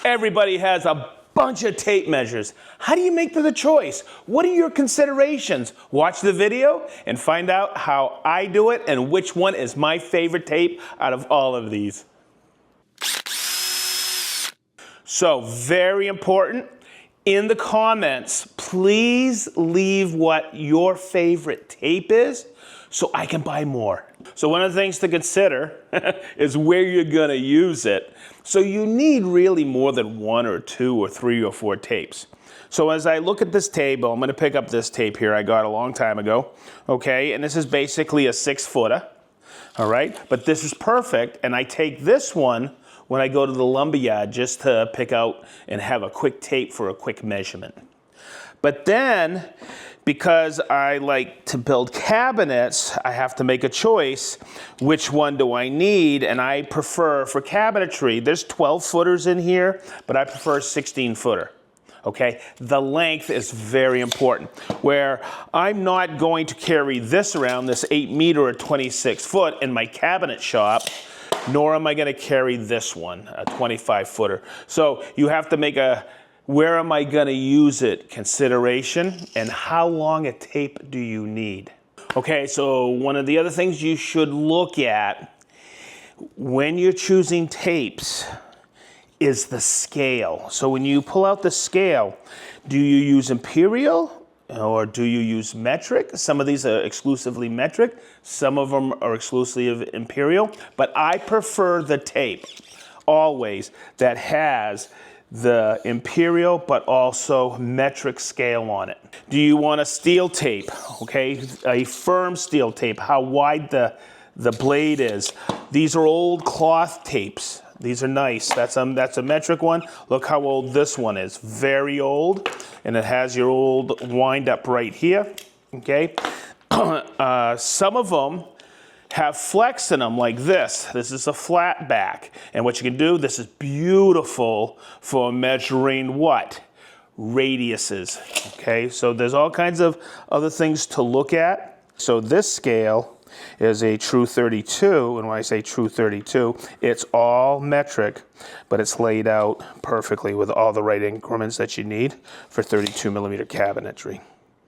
Everybody has a bunch of tape measures. How do you make the choice? What are your considerations? Watch the video and find out how I do it and which one is my favorite tape out of all of these. So, very important, in the comments, please leave what your favorite tape is so I can buy more. So one of the things to consider is where you're gonna use it. So you need really more than 1 or 2 or 3 or 4 tapes. So as I look at this table, I'm gonna pick up this tape here I got a long time ago, okay? And this is basically a 6-footer, all right? But this is perfect, and I take this one when I go to the lumberyard just to pick out and have a quick tape for a quick measurement. But then, because I like to build cabinets, I have to make a choice. Which one do I need? And I prefer, for cabinetry, there's 12 footers in here, but I prefer 16 footer. Okay, the length is very important. Where I'm not going to carry this around, this 8 meter or 26 foot in my cabinet shop, nor am I going to carry this one, a 25 footer. So you have to make a where am I going to use it consideration, and how long a tape do you need? Okay, so one of the other things you should look at when you're choosing tapes is the scale. So when you pull out the scale, do you use imperial or do you use metric? Some of these are exclusively metric, some of them are exclusively imperial, but I prefer the tape always that has the imperial but also metric scale on it. Do you want a steel tape? Okay, a firm steel tape, how wide the blade is. These are old cloth tapes. These are nice. That's a metric one. Look how old this one is. Very old, and it has your old wind up right here. Okay, some of them have flex in them like this. This is a flat back. And what you can do, this is beautiful for measuring what? Radiuses, okay? So there's all kinds of other things to look at. So this scale is a true 32, and when I say true 32, it's all metric, but it's laid out perfectly with all the right increments that you need for 32 millimeter cabinetry.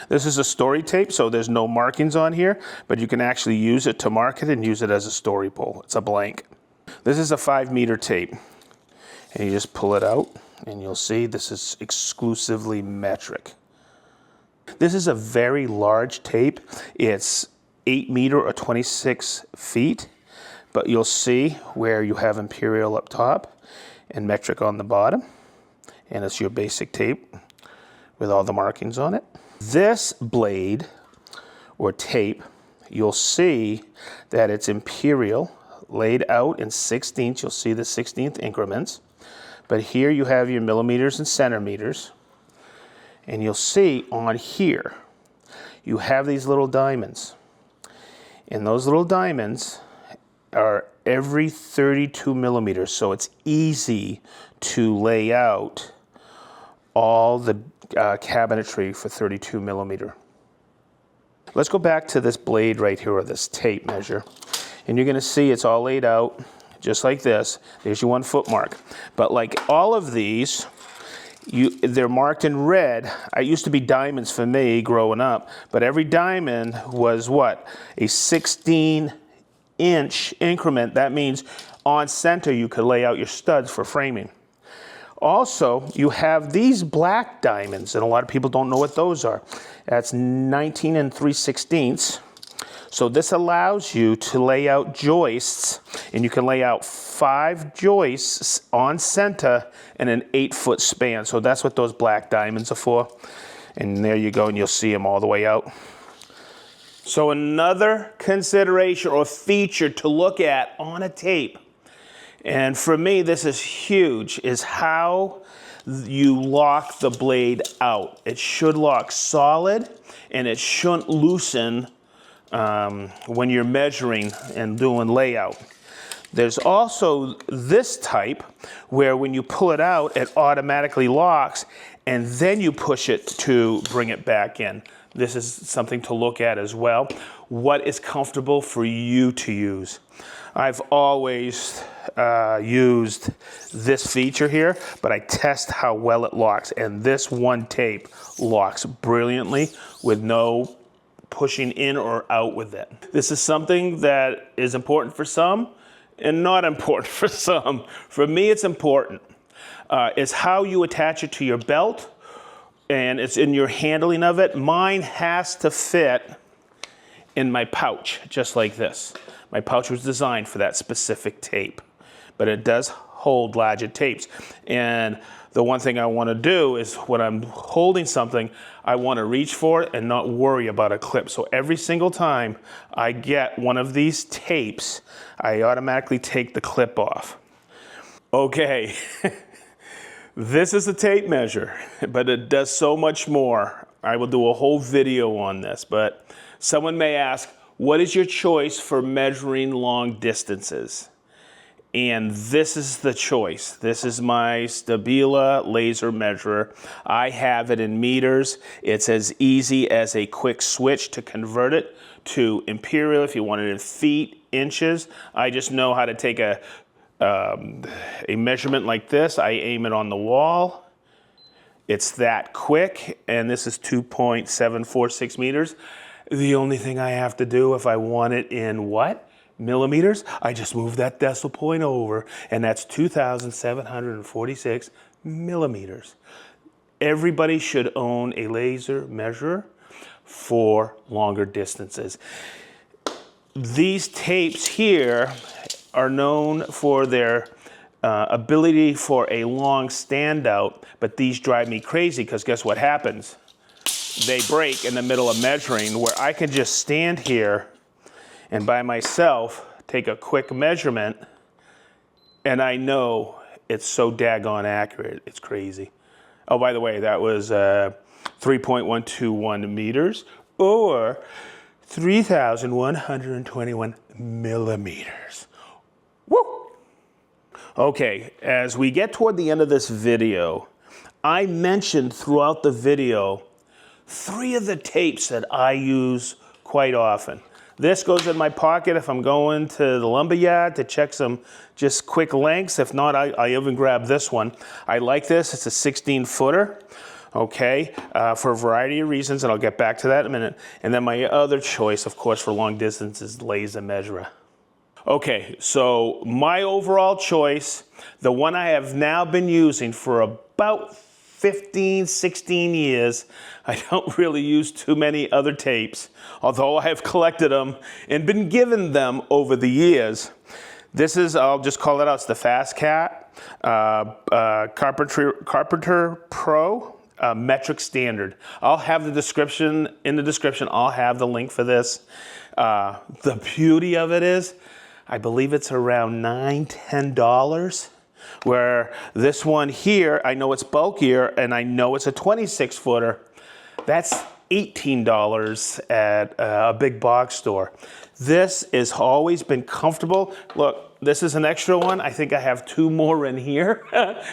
This is a story tape, so there's no markings on here, but you can actually use it to mark it and use it as a story pole. It's a blank. This is a 5 meter tape, and you just pull it out, and you'll see this is exclusively metric. This is a very large tape. It's 8 meter or 26 feet, but you'll see where you have imperial up top and metric on the bottom, and it's your basic tape with all the markings on it. This blade or tape, you'll see that it's imperial, laid out in 16ths. You'll see the 16th increments. But here you have your millimeters and centimeters. And you'll see on here, you have these little diamonds. And those little diamonds are every 32 millimeters. So it's easy to lay out all the cabinetry for 32 millimeter. Let's go back to this blade right here, or this tape measure, and you're going to see it's all laid out just like this. There's your 1 foot mark. But like all of these, they're marked in red. It used to be diamonds for me growing up, but every diamond was what? A 16-inch increment. That means on center you could lay out your studs for framing. Also, you have these black diamonds, and a lot of people don't know what those are. That's 19 3/16. So this allows you to lay out joists, and you can lay out 5 joists on center in an 8-foot span. So that's what those black diamonds are for. And there you go, and you'll see them all the way out. So another consideration or feature to look at on a tape, and for me this is huge, is how you lock the blade out. It should lock solid, and it shouldn't loosen when you're measuring and doing layout. There's also this type where when you pull it out, it automatically locks, and then you push it to bring it back in. This is something to look at as well. What is comfortable for you to use? I've always used this feature here, but I test how well it locks, and this one tape locks brilliantly with no pushing in or out with it. This is something that is important for some and not important for some. For me, it's important. It's how you attach it to your belt, and it's in your handling of it. Mine has to fit in my pouch, just like this. My pouch was designed for that specific tape, but it does hold larger tapes. And the one thing I want to do is when I'm holding something, I want to reach for it and not worry about a clip. So every single time I get one of these tapes, I automatically take the clip off. Okay, this is a tape measure, but it does so much more. I will do a whole video on this, but someone may ask, what is your choice for measuring long distances? And this is the choice. This is my Stabila laser measurer. I have it in meters. It's as easy as a quick switch to convert it to imperial if you want it in feet, inches. I just know how to take a measurement like this. I aim it on the wall. It's that quick, and this is 2.746 meters. The only thing I have to do if I want it in what? Millimeters, I just move that decimal point over, and that's 2,746 millimeters. Everybody should own a laser measurer for longer distances. These tapes here are known for their ability for a long standout, but these drive me crazy because guess what happens? They break in the middle of measuring, where I can just stand here and by myself take a quick measurement, and I know it's so daggone accurate, it's crazy. Oh, by the way, that was 3.121 meters, or 3,121 millimeters. Woo! Okay, as we get toward the end of this video, I mentioned throughout the video 3 of the tapes that I use quite often. This goes in my pocket if I'm going to the lumberyard to check some just quick lengths. If not, I even grab this one. I like this. It's a 16-footer, okay, for a variety of reasons, and I'll get back to that in a minute. And then my other choice, of course, for long distance is laser measurer. Okay, so my overall choice, the one I have now been using for about 15, 16 years. I don't really use too many other tapes, although I have collected them and been given them over the years. This is, I'll just call it out, it's the Fast Cat Carpenter Pro metric standard. I'll have the description, in the description, I'll have the link for this. The beauty of it is, I believe it's around $9, $10. Where this one here, I know it's bulkier and I know it's a 26-footer. That's $18 at a big box store. This has always been comfortable. Look, this is an extra one. I think I have 2 more in here,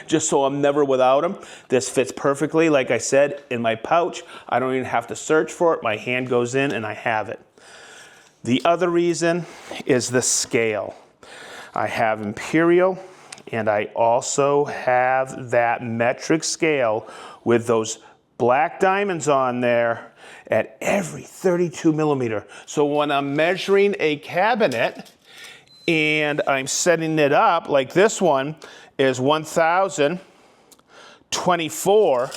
just so I'm never without them. This fits perfectly, like I said, in my pouch. I don't even have to search for it. My hand goes in and I have it. The other reason is the scale. I have imperial, and I also have that metric scale with those black diamonds on there at every 32 millimeter. So when I'm measuring a cabinet and I'm setting it up, like this one is 1,024,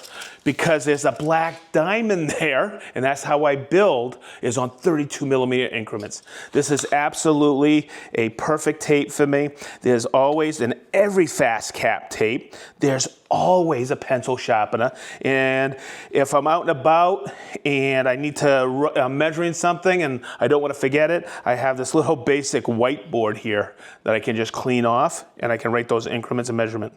because there's a black diamond there, and that's how I build, is on 32 millimeter increments. This is absolutely a perfect tape for me. There's always, in every fast cap tape, there's always a pencil sharpener. And if I'm out and about and I need to, I'm measuring something and I don't want to forget it, I have this little basic whiteboard here that I can just clean off, and I can write those increments of measurement.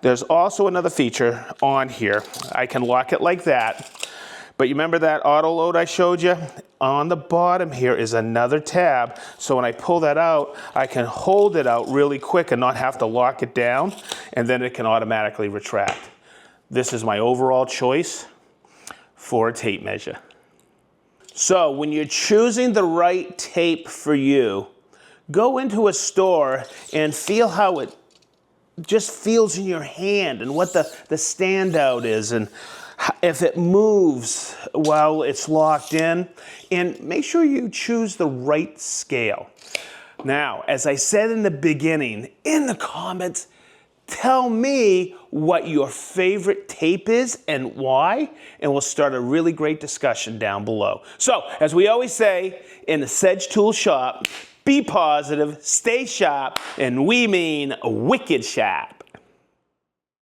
There's also another feature on here. I can lock it like that, but you remember that auto load I showed you? On the bottom here is another tab, so when I pull that out, I can hold it out really quick and not have to lock it down, and then it can automatically retract. This is my overall choice for a tape measure. So when you're choosing the right tape for you, Go into a store and feel how it just feels in your hand and what the standout is and if it moves while it's locked in. And make sure you choose the right scale. Now, as I said in the beginning, in the comments, tell me what your favorite tape is and why, and we'll start a really great discussion down below. So, as we always say in the SedgeTool shop, be positive, stay sharp, and we mean wicked sharp.